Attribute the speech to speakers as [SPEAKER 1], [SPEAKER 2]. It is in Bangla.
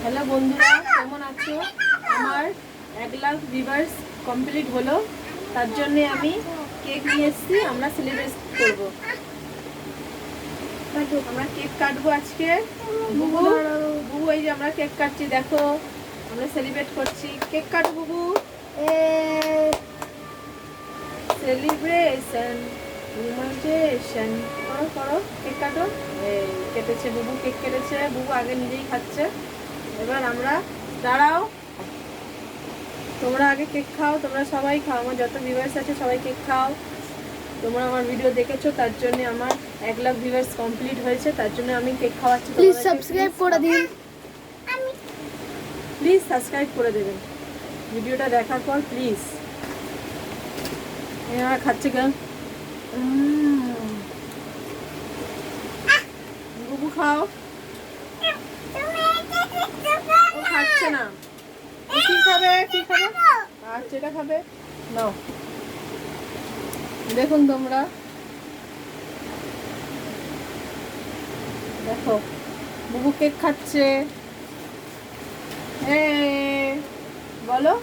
[SPEAKER 1] হ্যালো বন্ধুরা, কেমন আছো? আমার 1,00,000 ভিউয়ার্স কমপ্লিট হলো, তার জন্য আমি কেক নিয়ে এসেছি। আমরা সেলিব্রেট করব। আমরা কেক কাটবো আজকে। বুবু বুবু এই যে আমরা কেক কাটছি, দেখো আমরা সেলিব্রেট করছি। কেক কাটো বুবু। সেলিব্রেশন রোমান্টেশন করো করো, কেক কাটো। এই কেটেছে বুবু, কেক কেটেছে বুবু, আগে নিজেই খাচ্ছে। এবার আমরা দাঁড়াও, তোমরা আগে কেক খাও, তোমরা সবাই খাও, আমার যত ভিউয়ার্স আছে সবাই কেক খাও। তোমরা আমার ভিডিও দেখেছো, তার জন্য আমার 1,00,000 ভিউয়ার্স কমপ্লিট হয়েছে, তার জন্য আমি কেক খাওয়াচ্ছি।
[SPEAKER 2] প্লিজ সাবস্ক্রাইব করে দিন,
[SPEAKER 1] প্লিজ সাবস্ক্রাইব করে দেবেন ভিডিওটা দেখার পর, প্লিজ। এরা খাচ্ছে কেন? বুবু খাও। ও খাচ্ছে না। কি খাবে? কি খাবে? আচ্ছা, এটা খাবে, নাও। দেখুন তোমরা, দেখো বুবু কেক খাচ্ছে। বলো।